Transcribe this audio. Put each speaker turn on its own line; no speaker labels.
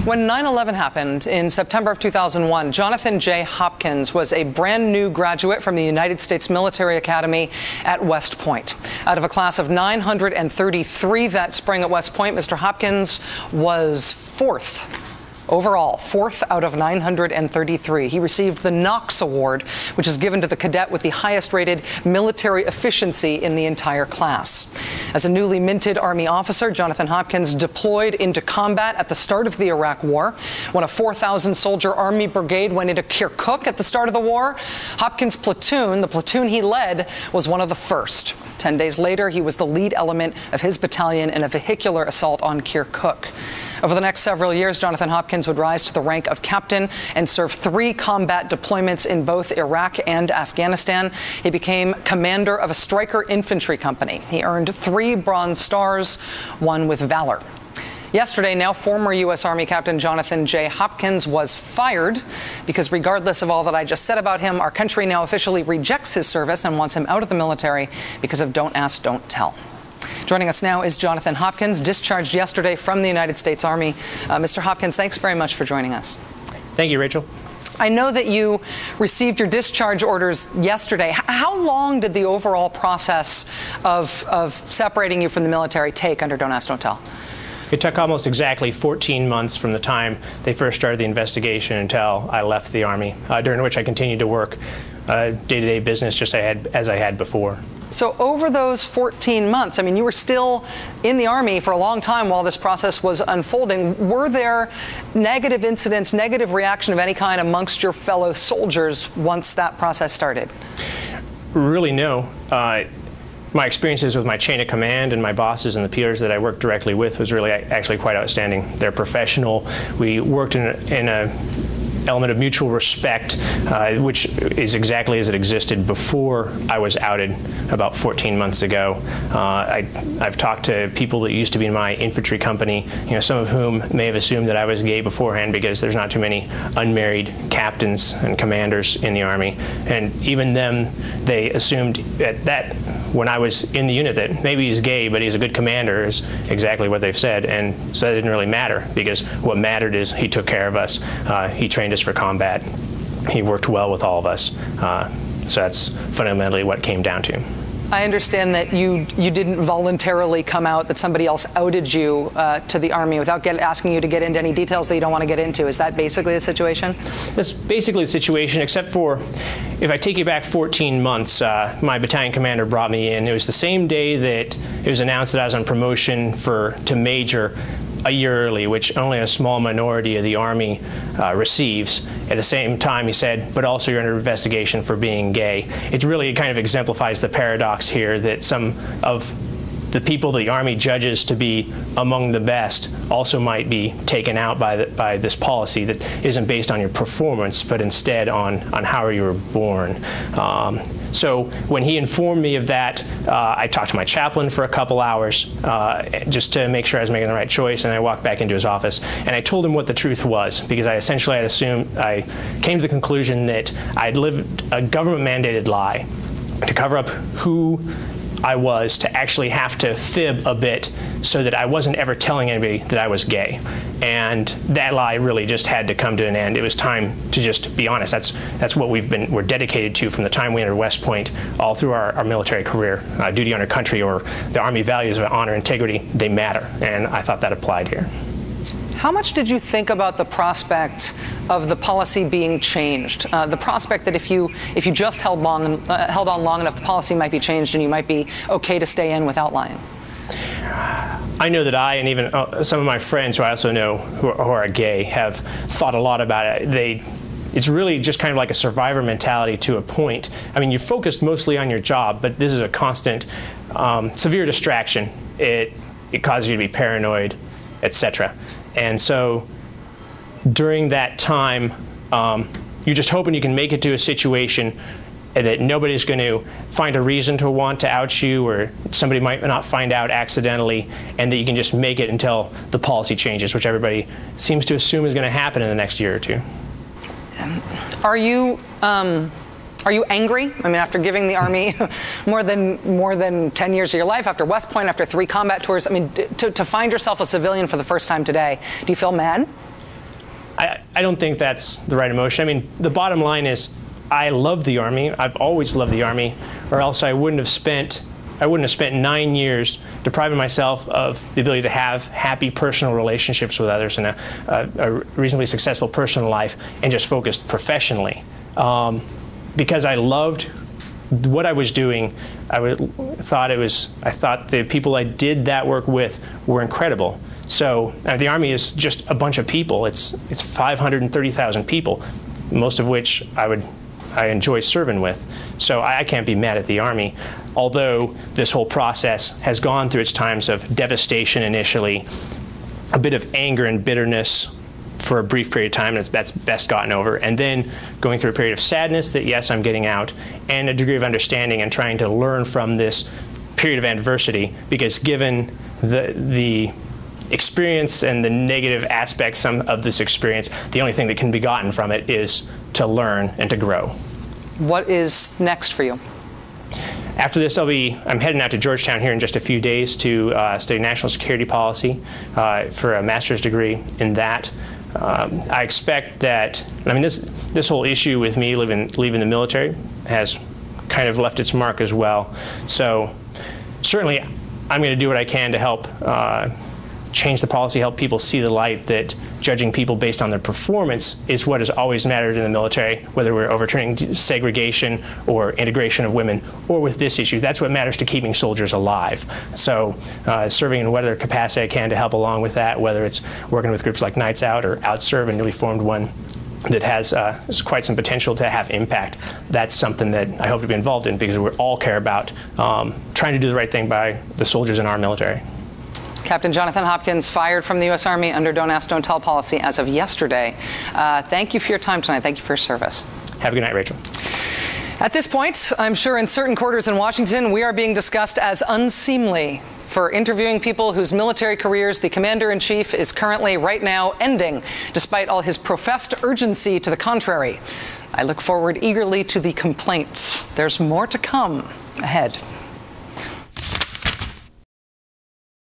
When 9/11 happened in September of 2001, Jonathan J. Hopkins was a brand new graduate from the United States Military Academy at West Point. Out of a class of 933 that spring at West Point, Mr. Hopkins was fourth. Overall, fourth out of 933. He received the Knox Award, which is given to the cadet with the highest rated military efficiency in the entire class. As a newly minted Army officer, Jonathan Hopkins deployed into combat at the start of the Iraq War. When a 4,000-soldier Army brigade went into Kirkuk at the start of the war, Hopkins' platoon, the platoon he led, was one of the first. 10 days later, he was the lead element of his battalion in a vehicular assault on Kirkuk. Over the next several years, Jonathan Hopkins would rise to the rank of captain and serve 3 combat deployments in both Iraq and Afghanistan. He became commander of a Stryker infantry company. He earned 3 Bronze Stars, 1 with Valor. Yesterday, now former U.S. Army Captain Jonathan J. Hopkins was fired because regardless of all that I just said about him, our country now officially rejects his service and wants him out of the military because of don't ask, don't tell. Joining us now is Jonathan Hopkins, discharged yesterday from the United States Army. Mr. Hopkins, thanks very much for joining us.
Thank you, Rachel.
I know that you received your discharge orders yesterday. How long did the overall process of separating you from the military take under Don't Ask, Don't Tell?
It took almost exactly 14 months from the time they first started the investigation until I left the Army, during which I continued to work day-to-day business just as I had before.
So over those 14 months, I mean, you were still in the Army for a long time while this process was unfolding. Were there negative incidents, negative reaction of any kind amongst your fellow soldiers once that process started?
Really, no. My experiences with my chain of command and my bosses and the peers that I worked directly with was really actually quite outstanding. They're professional. We worked in a element of mutual respect, which is exactly as it existed before I was outed about 14 months ago. I've talked to people that used to be in my infantry company, some of whom may have assumed that I was gay beforehand because there's not too many unmarried captains and commanders in the Army. And even them, they assumed that when I was in the unit that maybe he's gay, but he's a good commander is exactly what they've said. And so that didn't really matter because what mattered is he took care of us. He trained us for combat. He worked well with all of us. So that's fundamentally what it came down to.
I understand that you didn't voluntarily come out, that somebody else outed you to the Army without asking you to get into any details that you don't want to get into. Is that basically the situation?
That's basically the situation, except for if I take you back 14 months, my battalion commander brought me in. It was the same day that it was announced that I was on promotion to major a year early, which only a small minority of the Army receives. At the same time, he said, but also you're under investigation for being gay. It really kind of exemplifies the paradox here that some of the people the Army judges to be among the best also might be taken out by this policy that isn't based on your performance, but instead on how you were born. So when he informed me of that, I talked to my chaplain for a couple hours just to make sure I was making the right choice, and I walked back into his office and I told him what the truth was, because I essentially had assumed, I came to the conclusion that I'd lived a government-mandated lie to cover up who I was, to actually have to fib a bit so that I wasn't ever telling anybody that I was gay. And that lie really just had to come to an end. It was time to just be honest. That's what we're dedicated to from the time we entered West Point all through our military career. Duty, honor, country, or the Army values of honor, integrity, they matter. And I thought that applied here.
How much did you think about the prospect of the policy being changed? The prospect that if you just held on long enough, the policy might be changed and you might be okay to stay in without lying?
I know that I and even some of my friends who I also know who are gay have thought a lot about it. It's really just kind of like a survivor mentality to a point. I mean, you're focused mostly on your job, but this is a constant, severe distraction. It causes you to be paranoid, etc. And so during that time, you're just hoping you can make it to a situation that nobody's going to find a reason to want to out you, or somebody might not find out accidentally, and that you can just make it until the policy changes, which everybody seems to assume is going to happen in the next year or two.
Are you angry? I mean, after giving the Army more than 10 years of your life, after West Point, after 3 combat tours, I mean, to find yourself a civilian for the first time today, do you feel mad?
I don't think that's the right emotion. I mean, the bottom line is I love the Army. I've always loved the Army, or else I wouldn't have spent 9 years depriving myself of the ability to have happy personal relationships with others and a reasonably successful personal life, and just focused professionally. Because I loved what I was doing, I thought the people I did that work with were incredible. So the Army is just a bunch of people. It's 530,000 people, most of which I enjoy serving with. So I can't be mad at the Army, although this whole process has gone through its times of devastation initially, a bit of anger and bitterness for a brief period of time, and that's best gotten over, and then going through a period of sadness that, yes, I'm getting out, and a degree of understanding and trying to learn from this period of adversity, because given the experience and the negative aspects of this experience, the only thing that can be gotten from it is to learn and to grow. What is next for you? After this, I'm heading out to Georgetown here in just a few days to study national security policy for a master's degree in that. I expect that, I mean, this whole issue with me leaving the military has kind of left its mark as well. So certainly I'm going to do what I can to help change the policy, help people see the light that judging people based on their performance is what has always mattered in the military, whether we're overturning segregation or integration of women, or with this issue. That's what matters to keeping soldiers alive. So serving in whatever capacity I can to help along with that, whether it's working with groups like Nights Out or OutServe, a newly formed one that has quite some potential to have impact. That's something that I hope to be involved in, because we all care about trying to do the right thing by the soldiers in our military. Captain Jonathan Hopkins fired from the U.S. Army under Don't Ask, Don't Tell policy as of yesterday. Thank you for your time tonight. Thank you for your service. Have a good night, Rachel. At this point, I'm sure in certain quarters in Washington, we are being discussed as unseemly for interviewing people whose military careers the Commander-in-Chief is currently right now ending, despite all his professed urgency to the contrary. I look forward eagerly to the complaints. There's more to come ahead.